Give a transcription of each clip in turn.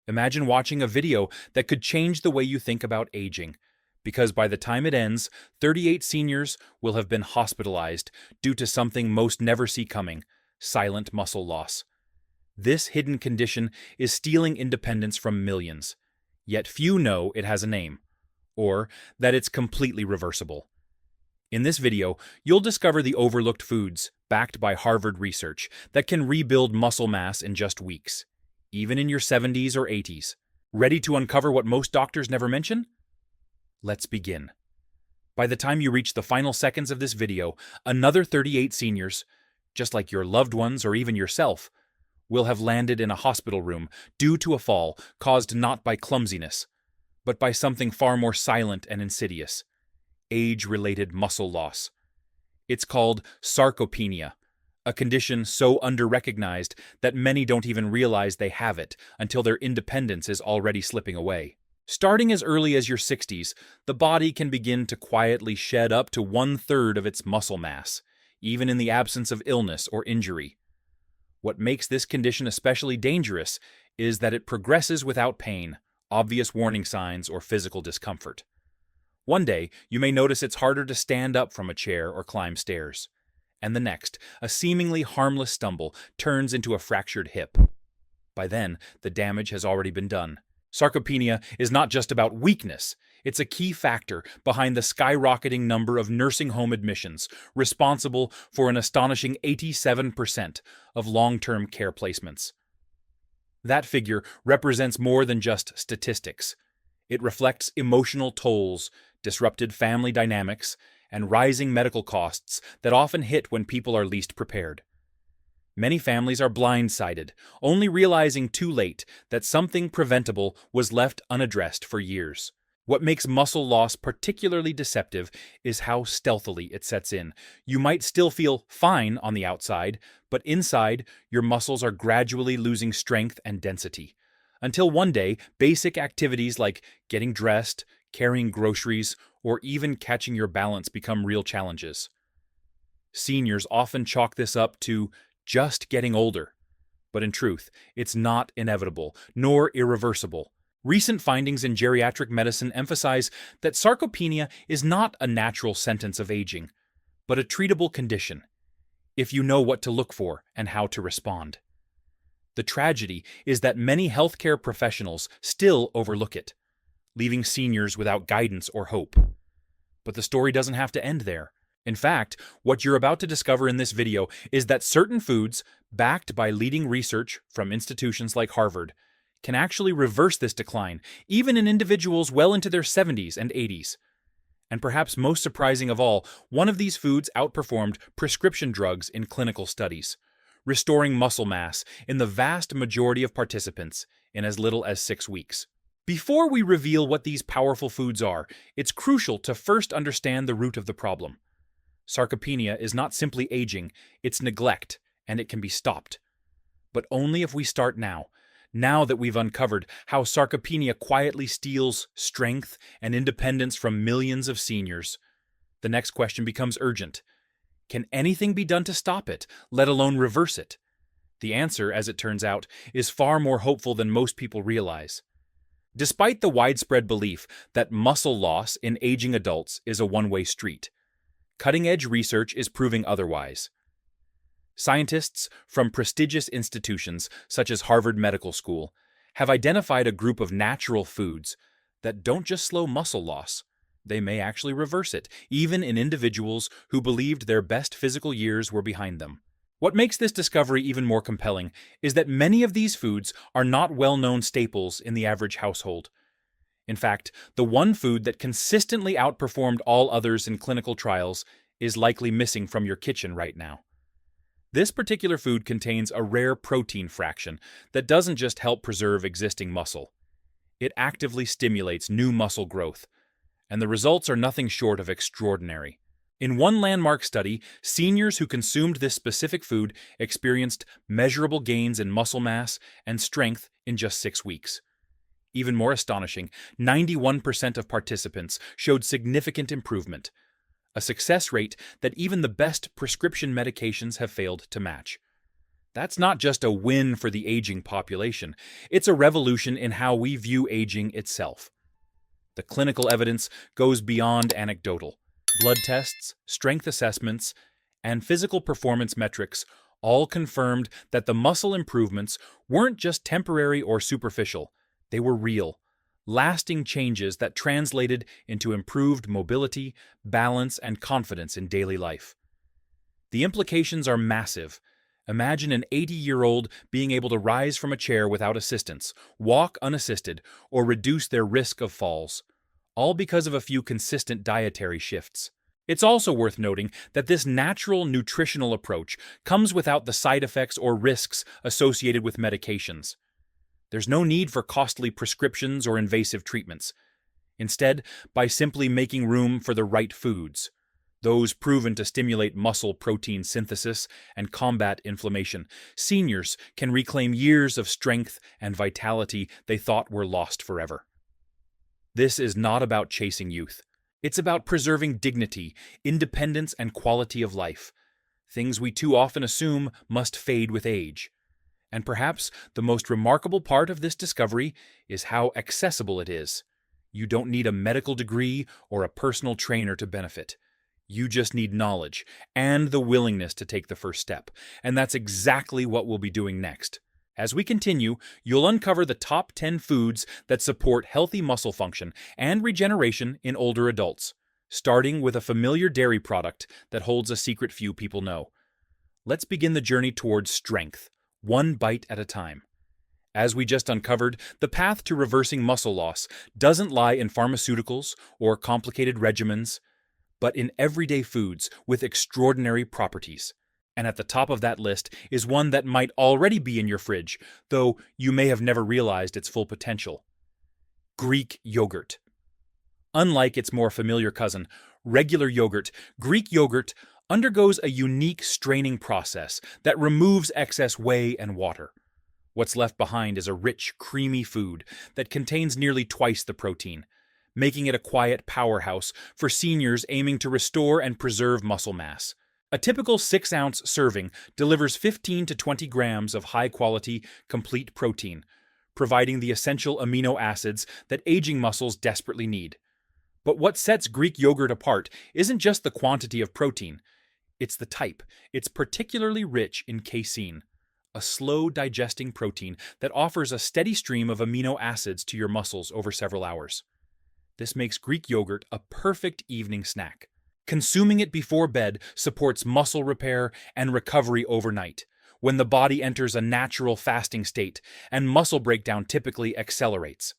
Imagine watching a video that could change the way you think about aging, because by the time it ends, 38 seniors will have been hospitalized due to something most never see coming: silent muscle loss. This hidden condition is stealing independence from millions, yet few know it has a name, or that it's completely reversible. In this video, you'll discover the overlooked foods, backed by Harvard research, that can rebuild muscle mass in just weeks, even in your 70s or 80s. Ready to uncover what most doctors never mention? Let's begin. By the time you reach the final seconds of this video, another 38 seniors, just like your loved ones or even yourself, will have landed in a hospital room due to a fall caused not by clumsiness, but by something far more silent and insidious: age-related muscle loss. It's called sarcopenia, a condition so under-recognized that many don't even realize they have it until their independence is already slipping away. Starting as early as your 60s, the body can begin to quietly shed up to 1/3 of its muscle mass, even in the absence of illness or injury. What makes this condition especially dangerous is that it progresses without pain, obvious warning signs, or physical discomfort. One day, you may notice it's harder to stand up from a chair or climb stairs, and the next, a seemingly harmless stumble turns into a fractured hip. By then, the damage has already been done. Sarcopenia is not just about weakness. It's a key factor behind the skyrocketing number of nursing home admissions, responsible for an astonishing 87% of long-term care placements. That figure represents more than just statistics. It reflects emotional tolls, disrupted family dynamics, and rising medical costs that often hit when people are least prepared. Many families are blindsided, only realizing too late that something preventable was left unaddressed for years. What makes muscle loss particularly deceptive is how stealthily it sets in. You might still feel fine on the outside, but inside, your muscles are gradually losing strength and density, until one day, basic activities like getting dressed, carrying groceries, or even catching your balance become real challenges. Seniors often chalk this up to just getting older, but in truth, it's not inevitable, nor irreversible. Recent findings in geriatric medicine emphasize that sarcopenia is not a natural sentence of aging, but a treatable condition, if you know what to look for and how to respond. The tragedy is that many healthcare professionals still overlook it, leaving seniors without guidance or hope. But the story doesn't have to end there. In fact, what you're about to discover in this video is that certain foods, backed by leading research from institutions like Harvard, can actually reverse this decline, even in individuals well into their 70s and 80s. And perhaps most surprising of all, one of these foods outperformed prescription drugs in clinical studies, restoring muscle mass in the vast majority of participants in as little as 6 weeks. Before we reveal what these powerful foods are, it's crucial to first understand the root of the problem. Sarcopenia is not simply aging, it's neglect, and it can be stopped. But only if we start now that we've uncovered how sarcopenia quietly steals strength and independence from millions of seniors. The next question becomes urgent. Can anything be done to stop it, let alone reverse it? The answer, as it turns out, is far more hopeful than most people realize. Despite the widespread belief that muscle loss in aging adults is a one-way street, cutting-edge research is proving otherwise. Scientists from prestigious institutions such as Harvard Medical School have identified a group of natural foods that don't just slow muscle loss, they may actually reverse it, even in individuals who believed their best physical years were behind them. What makes this discovery even more compelling is that many of these foods are not well-known staples in the average household. In fact, the one food that consistently outperformed all others in clinical trials is likely missing from your kitchen right now. This particular food contains a rare protein fraction that doesn't just help preserve existing muscle. It actively stimulates new muscle growth, and the results are nothing short of extraordinary. In one landmark study, seniors who consumed this specific food experienced measurable gains in muscle mass and strength in just 6 weeks. Even more astonishing, 91% of participants showed significant improvement, a success rate that even the best prescription medications have failed to match. That's not just a win for the aging population, it's a revolution in how we view aging itself. The clinical evidence goes beyond anecdotal. Blood tests, strength assessments, and physical performance metrics all confirmed that the muscle improvements weren't just temporary or superficial, they were real, lasting changes that translated into improved mobility, balance, and confidence in daily life. The implications are massive. Imagine an 80-year-old being able to rise from a chair without assistance, walk unassisted, or reduce their risk of falls, all because of a few consistent dietary shifts. It's also worth noting that this natural nutritional approach comes without the side effects or risks associated with medications. There's no need for costly prescriptions or invasive treatments. Instead, by simply making room for the right foods, those proven to stimulate muscle protein synthesis and combat inflammation, seniors can reclaim years of strength and vitality they thought were lost forever. This is not about chasing youth. It's about preserving dignity, independence, and quality of life, things we too often assume must fade with age. And perhaps the most remarkable part of this discovery is how accessible it is. You don't need a medical degree or a personal trainer to benefit. You just need knowledge and the willingness to take the first step. And that's exactly what we'll be doing next. As we continue, you'll uncover the top 10 foods that support healthy muscle function and regeneration in older adults, starting with a familiar dairy product that holds a secret few people know. Let's begin the journey towards strength, one bite at a time. As we just uncovered, the path to reversing muscle loss doesn't lie in pharmaceuticals or complicated regimens, but in everyday foods with extraordinary properties. And at the top of that list is one that might already be in your fridge, though you may have never realized its full potential. Greek yogurt. Unlike its more familiar cousin, regular yogurt, Greek yogurt undergoes a unique straining process that removes excess whey and water. What's left behind is a rich, creamy food that contains nearly twice the protein, making it a quiet powerhouse for seniors aiming to restore and preserve muscle mass. A typical 6-ounce serving delivers 15 to 20 grams of high-quality, complete protein, providing the essential amino acids that aging muscles desperately need. But what sets Greek yogurt apart isn't just the quantity of protein, it's the type. It's particularly rich in casein, a slow-digesting protein that offers a steady stream of amino acids to your muscles over several hours. This makes Greek yogurt a perfect evening snack. Consuming it before bed supports muscle repair and recovery overnight, when the body enters a natural fasting state and muscle breakdown typically accelerates.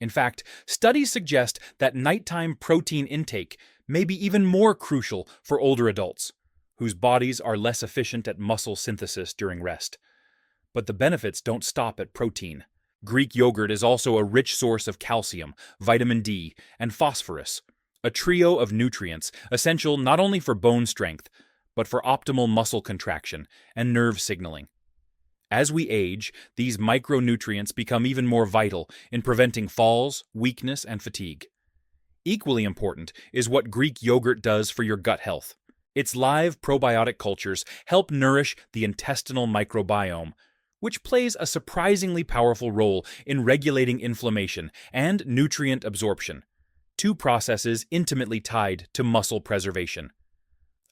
In fact, studies suggest that nighttime protein intake may be even more crucial for older adults, whose bodies are less efficient at muscle synthesis during rest. But the benefits don't stop at protein. Greek yogurt is also a rich source of calcium, vitamin D, and phosphorus, a trio of nutrients essential not only for bone strength, but for optimal muscle contraction and nerve signaling. As we age, these micronutrients become even more vital in preventing falls, weakness, and fatigue. Equally important is what Greek yogurt does for your gut health. Its live probiotic cultures help nourish the intestinal microbiome, which plays a surprisingly powerful role in regulating inflammation and nutrient absorption, two processes intimately tied to muscle preservation.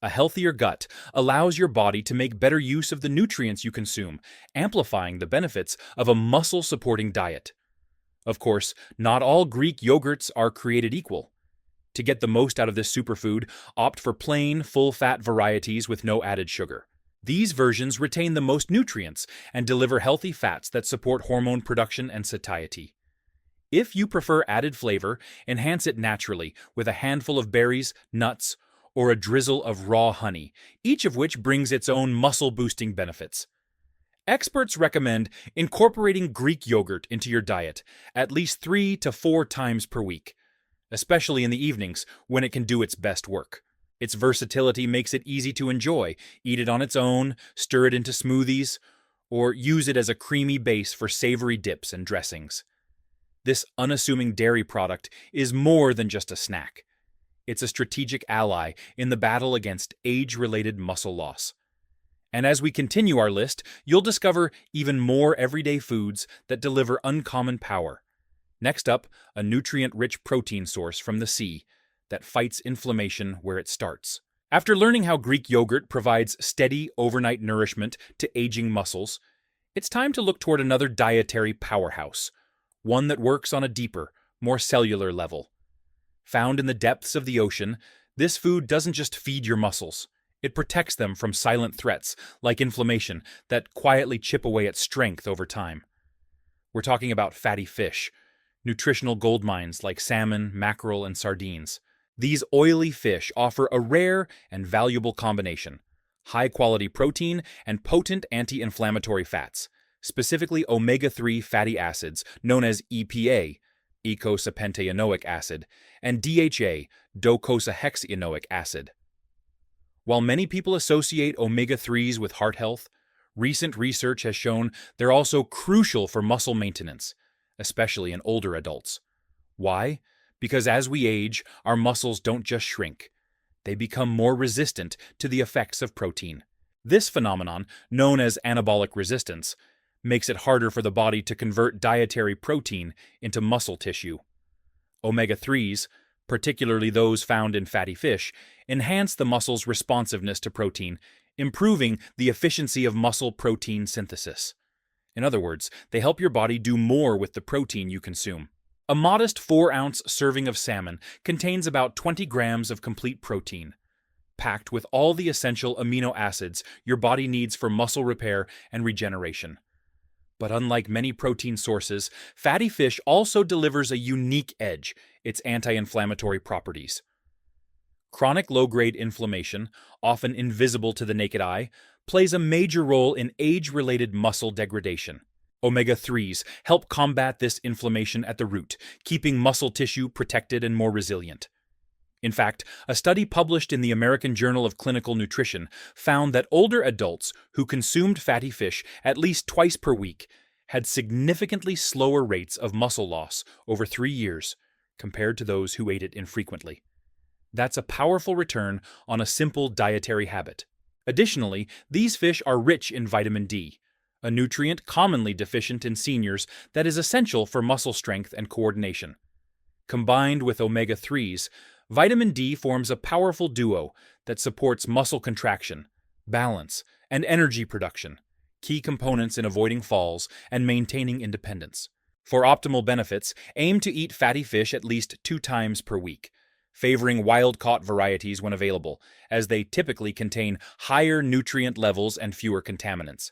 A healthier gut allows your body to make better use of the nutrients you consume, amplifying the benefits of a muscle-supporting diet. Of course, not all Greek yogurts are created equal. To get the most out of this superfood, opt for plain, full-fat varieties with no added sugar. These versions retain the most nutrients and deliver healthy fats that support hormone production and satiety. If you prefer added flavor, enhance it naturally with a handful of berries, nuts, or a drizzle of raw honey, each of which brings its own muscle-boosting benefits. Experts recommend incorporating Greek yogurt into your diet at least 3 to 4 times per week, especially in the evenings when it can do its best work. Its versatility makes it easy to enjoy. Eat it on its own, stir it into smoothies, or use it as a creamy base for savory dips and dressings. This unassuming dairy product is more than just a snack. It's a strategic ally in the battle against age-related muscle loss. And as we continue our list, you'll discover even more everyday foods that deliver uncommon power. Next up, a nutrient-rich protein source from the sea that fights inflammation where it starts. After learning how Greek yogurt provides steady overnight nourishment to aging muscles, it's time to look toward another dietary powerhouse, one that works on a deeper, more cellular level. Found in the depths of the ocean, this food doesn't just feed your muscles. It protects them from silent threats like inflammation that quietly chip away at strength over time. We're talking about fatty fish, nutritional goldmines like salmon, mackerel, and sardines. These oily fish offer a rare and valuable combination: high-quality protein and potent anti-inflammatory fats, specifically omega-3 fatty acids known as EPA, eicosapentaenoic acid, and DHA, docosahexaenoic acid. While many people associate omega-3s with heart health, recent research has shown they're also crucial for muscle maintenance, especially in older adults. Why? Because as we age, our muscles don't just shrink. They become more resistant to the effects of protein. This phenomenon, known as anabolic resistance, makes it harder for the body to convert dietary protein into muscle tissue. Omega-3s, particularly those found in fatty fish, enhance the muscle's responsiveness to protein, improving the efficiency of muscle protein synthesis. In other words, they help your body do more with the protein you consume. A modest 4-ounce serving of salmon contains about 20 grams of complete protein, packed with all the essential amino acids your body needs for muscle repair and regeneration. But unlike many protein sources, fatty fish also delivers a unique edge: its anti-inflammatory properties. Chronic low-grade inflammation, often invisible to the naked eye, plays a major role in age-related muscle degradation. Omega-3s help combat this inflammation at the root, keeping muscle tissue protected and more resilient. In fact, a study published in the American Journal of Clinical Nutrition found that older adults who consumed fatty fish at least twice per week had significantly slower rates of muscle loss over 3 years compared to those who ate it infrequently. That's a powerful return on a simple dietary habit. Additionally, these fish are rich in vitamin D, a nutrient commonly deficient in seniors that is essential for muscle strength and coordination. Combined with omega-3s, vitamin D forms a powerful duo that supports muscle contraction, balance, and energy production, key components in avoiding falls and maintaining independence. For optimal benefits, aim to eat fatty fish at least 2 times per week, favoring wild-caught varieties when available, as they typically contain higher nutrient levels and fewer contaminants.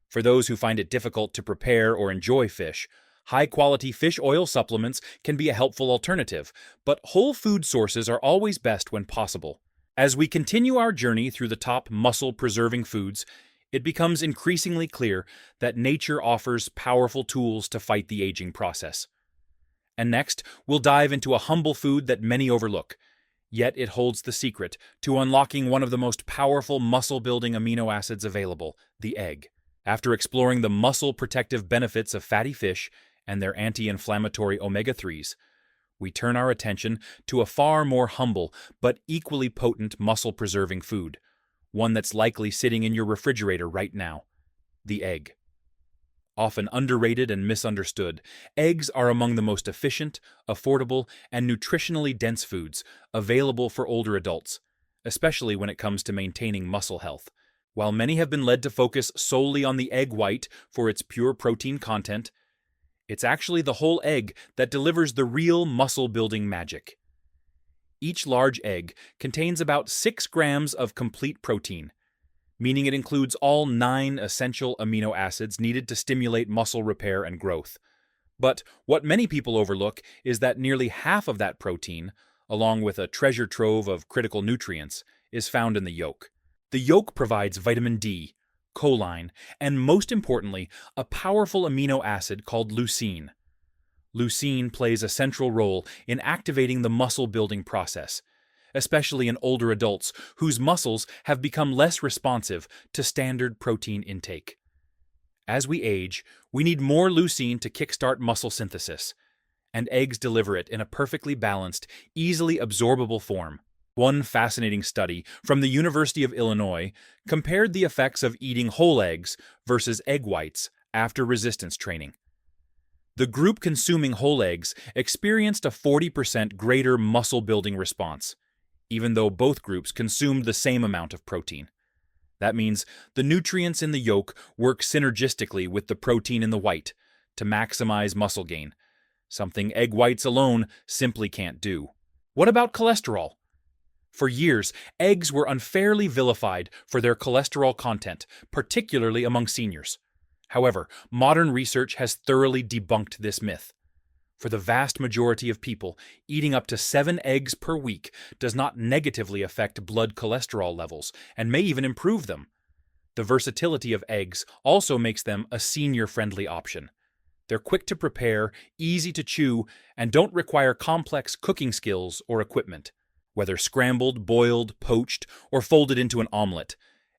For those who find it difficult to prepare or enjoy fish, high-quality fish oil supplements can be a helpful alternative, but whole food sources are always best when possible. As we continue our journey through the top muscle-preserving foods, it becomes increasingly clear that nature offers powerful tools to fight the aging process. And next, we'll dive into a humble food that many overlook, yet it holds the secret to unlocking one of the most powerful muscle-building amino acids available: the egg. After exploring the muscle-protective benefits of fatty fish and their anti-inflammatory omega-3s, we turn our attention to a far more humble but equally potent muscle-preserving food, one that's likely sitting in your refrigerator right now: the egg. Often underrated and misunderstood, eggs are among the most efficient, affordable, and nutritionally dense foods available for older adults, especially when it comes to maintaining muscle health. While many have been led to focus solely on the egg white for its pure protein content, it's actually the whole egg that delivers the real muscle-building magic. Each large egg contains about 6 grams of complete protein, meaning it includes all 9 essential amino acids needed to stimulate muscle repair and growth. But what many people overlook is that nearly half of that protein, along with a treasure trove of critical nutrients, is found in the yolk. The yolk provides vitamin D, choline, and most importantly, a powerful amino acid called leucine. Leucine plays a central role in activating the muscle-building process, especially in older adults whose muscles have become less responsive to standard protein intake. As we age, we need more leucine to kickstart muscle synthesis, and eggs deliver it in a perfectly balanced, easily absorbable form. One fascinating study from the University of Illinois compared the effects of eating whole eggs versus egg whites after resistance training. The group consuming whole eggs experienced a 40% greater muscle-building response, even though both groups consumed the same amount of protein. That means the nutrients in the yolk work synergistically with the protein in the white to maximize muscle gain, something egg whites alone simply can't do. What about cholesterol? For years, eggs were unfairly vilified for their cholesterol content, particularly among seniors. However, modern research has thoroughly debunked this myth. For the vast majority of people, eating up to 7 eggs per week does not negatively affect blood cholesterol levels and may even improve them. The versatility of eggs also makes them a senior-friendly option. They're quick to prepare, easy to chew, and don't require complex cooking skills or equipment. Whether scrambled, boiled, poached, or folded into an omelet,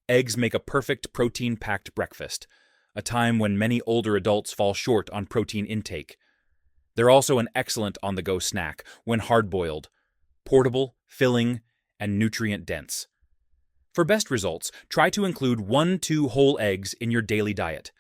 eggs make a perfect protein-packed breakfast, a time when many older adults fall short on protein intake. They're also an excellent on-the-go snack when hard-boiled, portable, filling, and nutrient-dense. For best results, try to include 1-2 whole eggs in your daily diet,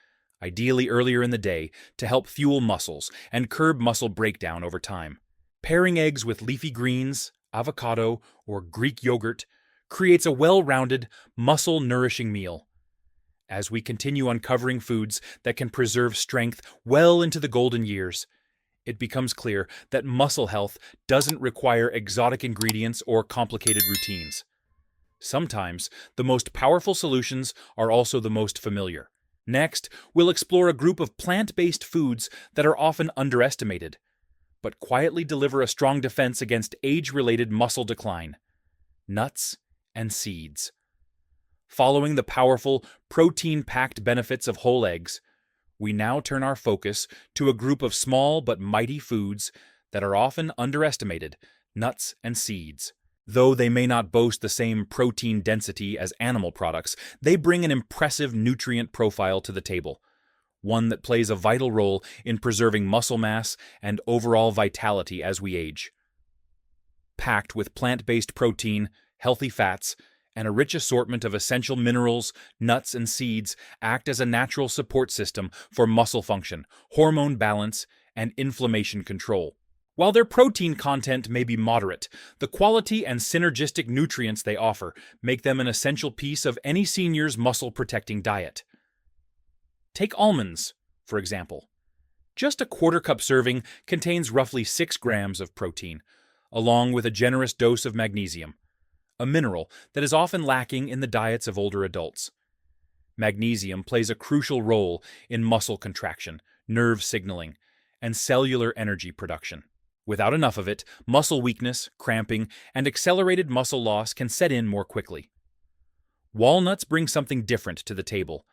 ideally earlier in the day, to help fuel muscles and curb muscle breakdown over time. Pairing eggs with leafy greens, avocado, or Greek yogurt creates a well-rounded, muscle-nourishing meal. As we continue uncovering foods that can preserve strength well into the golden years, it becomes clear that muscle health doesn't require exotic ingredients or complicated routines. Sometimes, the most powerful solutions are also the most familiar. Next, we'll explore a group of plant-based foods that are often underestimated, but quietly deliver a strong defense against age-related muscle decline: nuts and seeds. Following the powerful, protein-packed benefits of whole eggs, we now turn our focus to a group of small but mighty foods that are often underestimated: nuts and seeds. Though they may not boast the same protein density as animal products, they bring an impressive nutrient profile to the table, one that plays a vital role in preserving muscle mass and overall vitality as we age. Packed with plant-based protein, healthy fats, and a rich assortment of essential minerals, nuts and seeds act as a natural support system for muscle function, hormone balance, and inflammation control. While their protein content may be moderate, the quality and synergistic nutrients they offer make them an essential piece of any senior's muscle-protecting diet. Take almonds, for example. Just a quarter-cup serving contains roughly 6 grams of protein, along with a generous dose of magnesium, a mineral that is often lacking in the diets of older adults. Magnesium plays a crucial role in muscle contraction, nerve signaling, and cellular energy production. Without enough of it, muscle weakness, cramping, and accelerated muscle loss can set in more quickly. Walnuts bring something different to the table: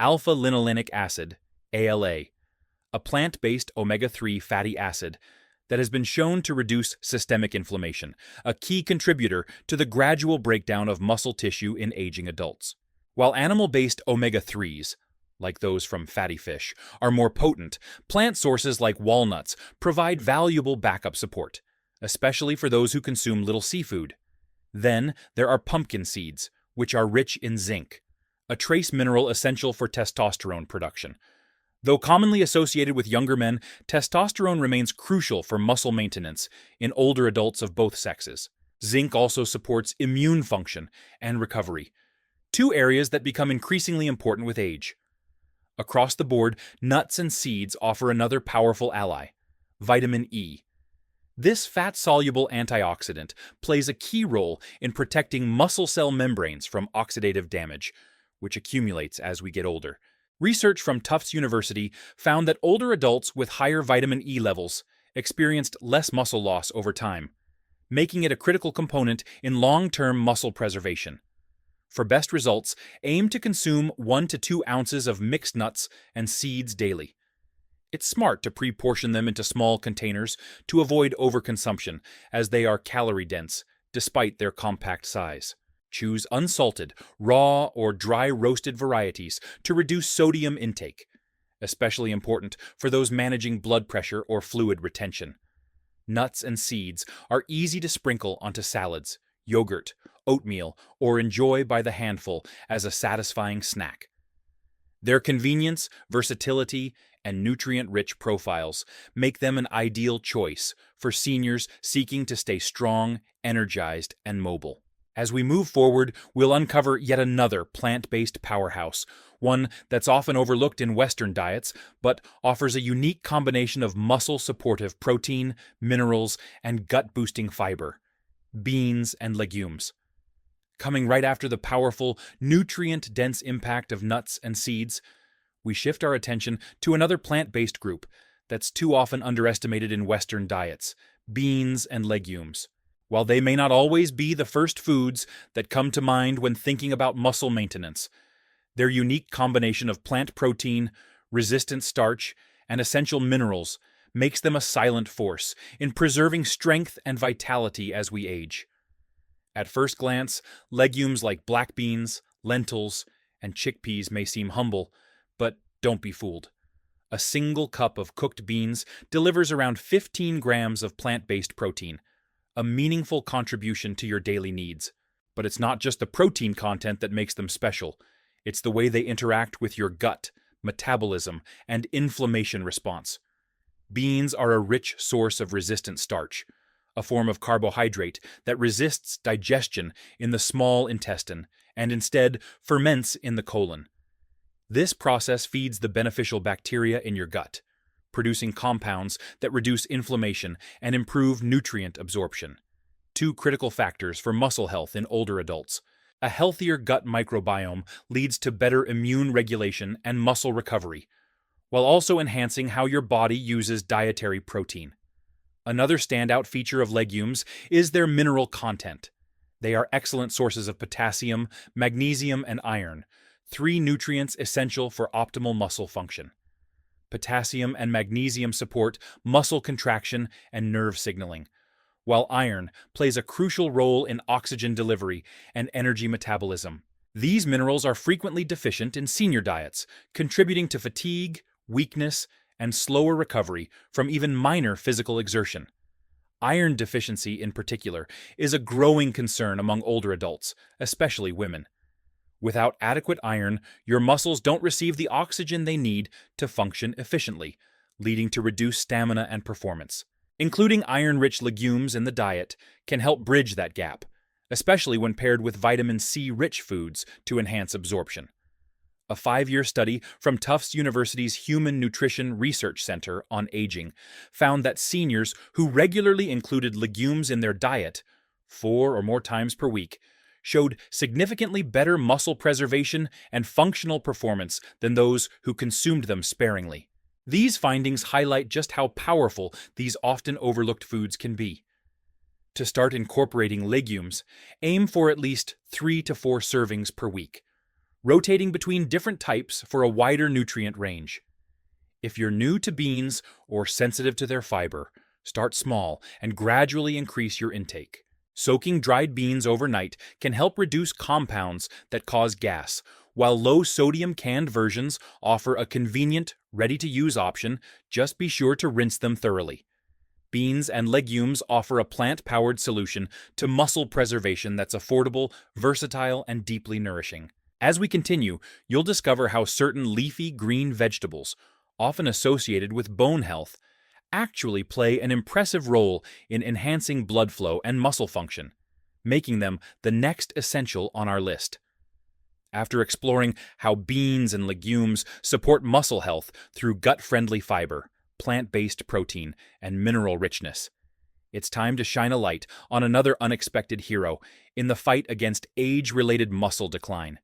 alpha-linolenic acid, ALA, a plant-based omega-3 fatty acid that has been shown to reduce systemic inflammation, a key contributor to the gradual breakdown of muscle tissue in aging adults. While animal-based omega-3s, like those from fatty fish, are more potent, plant sources like walnuts provide valuable backup support, especially for those who consume little seafood. Then there are pumpkin seeds, which are rich in zinc, a trace mineral essential for testosterone production. Though commonly associated with younger men, testosterone remains crucial for muscle maintenance in older adults of both sexes. Zinc also supports immune function and recovery, two areas that become increasingly important with age. Across the board, nuts and seeds offer another powerful ally: vitamin E. This fat-soluble antioxidant plays a key role in protecting muscle cell membranes from oxidative damage, which accumulates as we get older. Research from Tufts University found that older adults with higher vitamin E levels experienced less muscle loss over time, making it a critical component in long-term muscle preservation. For best results, aim to consume 1 to 2 ounces of mixed nuts and seeds daily. It's smart to pre-portion them into small containers to avoid overconsumption, as they are calorie-dense, despite their compact size. Choose unsalted, raw, or dry roasted varieties to reduce sodium intake, especially important for those managing blood pressure or fluid retention. Nuts and seeds are easy to sprinkle onto salads, yogurt, oatmeal, or enjoy by the handful as a satisfying snack. Their convenience, versatility, and nutrient-rich profiles make them an ideal choice for seniors seeking to stay strong, energized, and mobile. As we move forward, we'll uncover yet another plant-based powerhouse, one that's often overlooked in Western diets, but offers a unique combination of muscle-supportive protein, minerals, and gut-boosting fiber: beans and legumes. Coming right after the powerful, nutrient-dense impact of nuts and seeds, we shift our attention to another plant-based group that's too often underestimated in Western diets: beans and legumes. While they may not always be the first foods that come to mind when thinking about muscle maintenance, their unique combination of plant protein, resistant starch, and essential minerals makes them a silent force in preserving strength and vitality as we age. At first glance, legumes like black beans, lentils, and chickpeas may seem humble, but don't be fooled. A single cup of cooked beans delivers around 15 grams of plant-based protein, a meaningful contribution to your daily needs. But it's not just the protein content that makes them special. It's the way they interact with your gut, metabolism, and inflammation response. Beans are a rich source of resistant starch, a form of carbohydrate that resists digestion in the small intestine and instead ferments in the colon. This process feeds the beneficial bacteria in your gut, producing compounds that reduce inflammation and improve nutrient absorption. Two critical factors for muscle health in older adults. A healthier gut microbiome leads to better immune regulation and muscle recovery, while also enhancing how your body uses dietary protein. Another standout feature of legumes is their mineral content. They are excellent sources of potassium, magnesium, and iron, three nutrients essential for optimal muscle function. Potassium and magnesium support muscle contraction and nerve signaling, while iron plays a crucial role in oxygen delivery and energy metabolism. These minerals are frequently deficient in senior diets, contributing to fatigue, weakness, and slower recovery from even minor physical exertion. Iron deficiency, in particular, is a growing concern among older adults, especially women. Without adequate iron, your muscles don't receive the oxygen they need to function efficiently, leading to reduced stamina and performance. Including iron-rich legumes in the diet can help bridge that gap, especially when paired with vitamin C-rich foods to enhance absorption. A 5-year study from Tufts University's Human Nutrition Research Center on Aging found that seniors who regularly included legumes in their diet 4 or more times per week showed significantly better muscle preservation and functional performance than those who consumed them sparingly. These findings highlight just how powerful these often overlooked foods can be. To start incorporating legumes, aim for at least 3 to 4 servings per week, rotating between different types for a wider nutrient range. If you're new to beans or sensitive to their fiber, start small and gradually increase your intake. Soaking dried beans overnight can help reduce compounds that cause gas, while low-sodium canned versions offer a convenient, ready-to-use option. Just be sure to rinse them thoroughly. Beans and legumes offer a plant-powered solution to muscle preservation that's affordable, versatile, and deeply nourishing. As we continue, you'll discover how certain leafy green vegetables, often associated with bone health, actually play an impressive role in enhancing blood flow and muscle function, making them the next essential on our list. After exploring how beans and legumes support muscle health through gut-friendly fiber, plant-based protein, and mineral richness, it's time to shine a light on another unexpected hero in the fight against age-related muscle decline: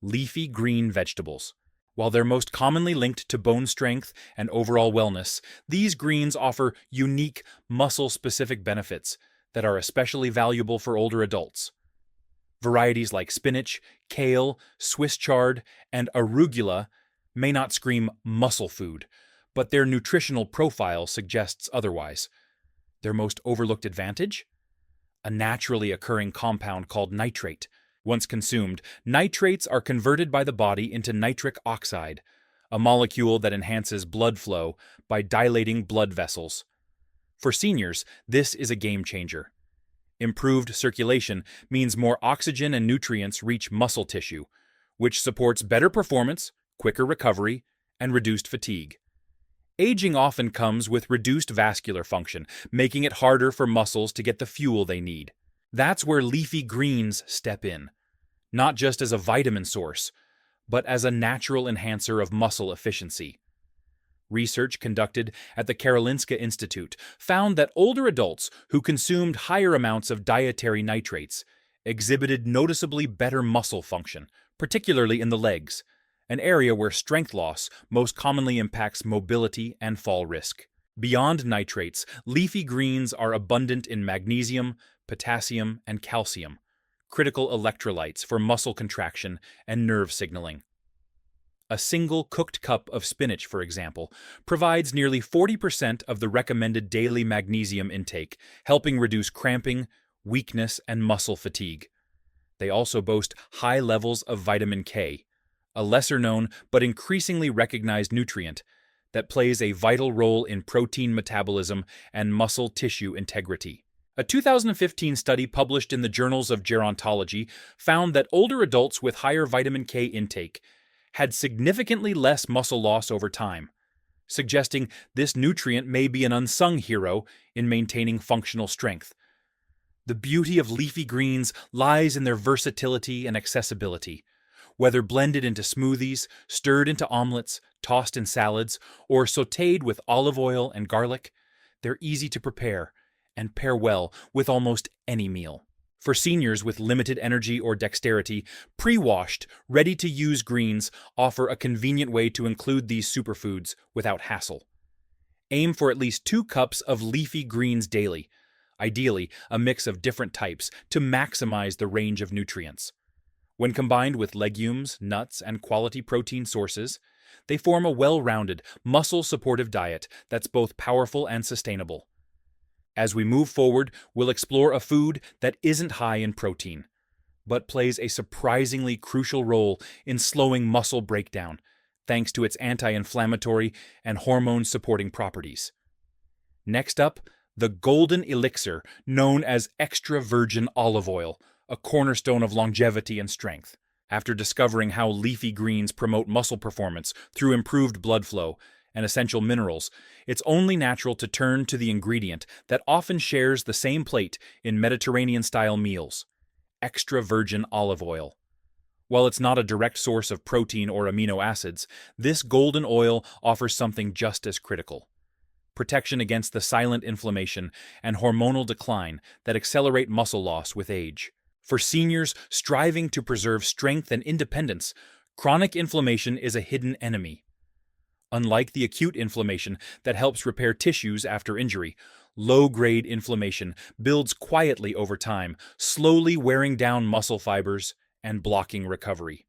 leafy green vegetables. While they're most commonly linked to bone strength and overall wellness, these greens offer unique muscle-specific benefits that are especially valuable for older adults. Varieties like spinach, kale, Swiss chard, and arugula may not scream muscle food, but their nutritional profile suggests otherwise. Their most overlooked advantage? A naturally occurring compound called nitrate. Once consumed, nitrates are converted by the body into nitric oxide, a molecule that enhances blood flow by dilating blood vessels. For seniors, this is a game changer. Improved circulation means more oxygen and nutrients reach muscle tissue, which supports better performance, quicker recovery, and reduced fatigue. Aging often comes with reduced vascular function, making it harder for muscles to get the fuel they need. That's where leafy greens step in, not just as a vitamin source, but as a natural enhancer of muscle efficiency. Research conducted at the Karolinska Institute found that older adults who consumed higher amounts of dietary nitrates exhibited noticeably better muscle function, particularly in the legs, an area where strength loss most commonly impacts mobility and fall risk. Beyond nitrates, leafy greens are abundant in magnesium, potassium, and calcium, critical electrolytes for muscle contraction and nerve signaling. A single cooked cup of spinach, for example, provides nearly 40% of the recommended daily magnesium intake, helping reduce cramping, weakness, and muscle fatigue. They also boast high levels of vitamin K, a lesser-known but increasingly recognized nutrient that plays a vital role in protein metabolism and muscle tissue integrity. A 2015 study published in the Journals of Gerontology found that older adults with higher vitamin K intake had significantly less muscle loss over time, suggesting this nutrient may be an unsung hero in maintaining functional strength. The beauty of leafy greens lies in their versatility and accessibility. Whether blended into smoothies, stirred into omelets, tossed in salads, or sautéed with olive oil and garlic, they're easy to prepare and pair well with almost any meal. For seniors with limited energy or dexterity, pre-washed, ready-to-use greens offer a convenient way to include these superfoods without hassle. Aim for at least 2 cups of leafy greens daily, ideally a mix of different types, to maximize the range of nutrients. When combined with legumes, nuts, and quality protein sources, they form a well-rounded, muscle-supportive diet that's both powerful and sustainable. As we move forward, we'll explore a food that isn't high in protein, but plays a surprisingly crucial role in slowing muscle breakdown, thanks to its anti-inflammatory and hormone-supporting properties. Next up, the golden elixir known as extra virgin olive oil, a cornerstone of longevity and strength. After discovering how leafy greens promote muscle performance through improved blood flow and essential minerals, it's only natural to turn to the ingredient that often shares the same plate in Mediterranean-style meals: extra virgin olive oil. While it's not a direct source of protein or amino acids, this golden oil offers something just as critical: protection against the silent inflammation and hormonal decline that accelerate muscle loss with age. For seniors striving to preserve strength and independence, chronic inflammation is a hidden enemy. Unlike the acute inflammation that helps repair tissues after injury, low-grade inflammation builds quietly over time, slowly wearing down muscle fibers and blocking recovery.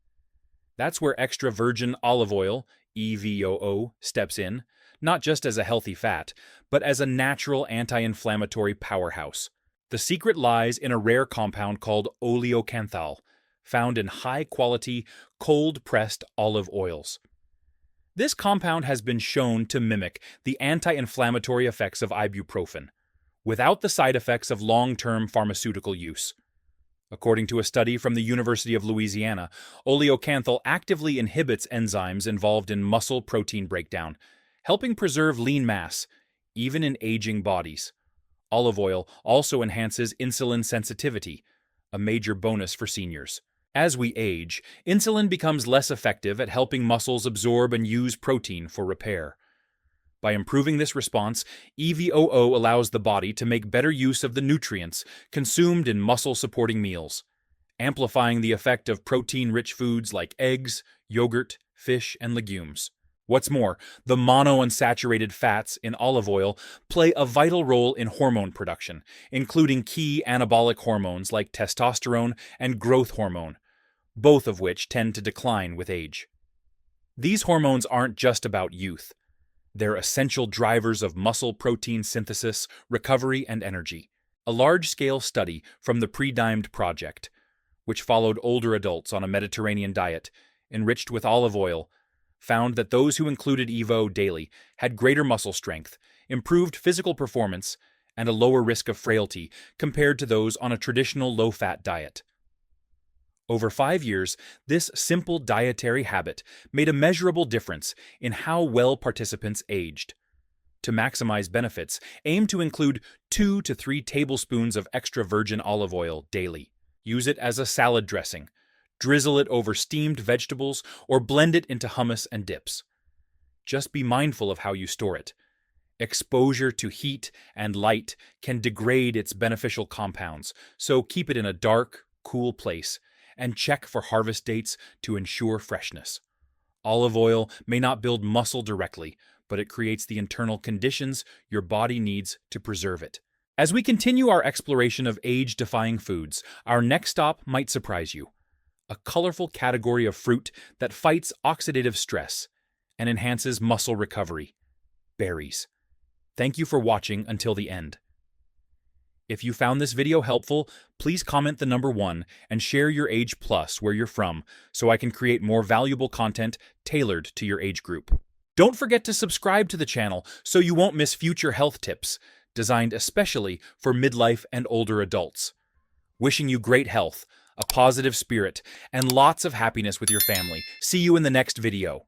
That's where extra virgin olive oil, EVOO, steps in, not just as a healthy fat, but as a natural anti-inflammatory powerhouse. The secret lies in a rare compound called oleocanthal, found in high-quality, cold-pressed olive oils. This compound has been shown to mimic the anti-inflammatory effects of ibuprofen, without the side effects of long-term pharmaceutical use. According to a study from the University of Louisiana, oleocanthal actively inhibits enzymes involved in muscle protein breakdown, helping preserve lean mass, even in aging bodies. Olive oil also enhances insulin sensitivity, a major bonus for seniors. As we age, insulin becomes less effective at helping muscles absorb and use protein for repair. By improving this response, EVOO allows the body to make better use of the nutrients consumed in muscle-supporting meals, amplifying the effect of protein-rich foods like eggs, yogurt, fish, and legumes. What's more, the monounsaturated fats in olive oil play a vital role in hormone production, including key anabolic hormones like testosterone and growth hormone, both of which tend to decline with age. These hormones aren't just about youth. They're essential drivers of muscle protein synthesis, recovery, and energy. A large-scale study from the Pre-Dimed Project, which followed older adults on a Mediterranean diet enriched with olive oil, found that those who included EVO daily had greater muscle strength, improved physical performance, and a lower risk of frailty compared to those on a traditional low-fat diet. Over 5 years, this simple dietary habit made a measurable difference in how well participants aged. To maximize benefits, aim to include 2 to 3 tablespoons of extra virgin olive oil daily. Use it as a salad dressing, drizzle it over steamed vegetables, or blend it into hummus and dips. Just be mindful of how you store it. Exposure to heat and light can degrade its beneficial compounds, so keep it in a dark, cool place and check for harvest dates to ensure freshness. Olive oil may not build muscle directly, but it creates the internal conditions your body needs to preserve it. As we continue our exploration of age-defying foods, our next stop might surprise you. A colorful category of fruit that fights oxidative stress and enhances muscle recovery: berries. Thank you for watching until the end. If you found this video helpful, please comment the number 1 and share your age plus where you're from so I can create more valuable content tailored to your age group. Don't forget to subscribe to the channel so you won't miss future health tips, designed especially for midlife and older adults. Wishing you great health, a positive spirit, and lots of happiness with your family. See you in the next video.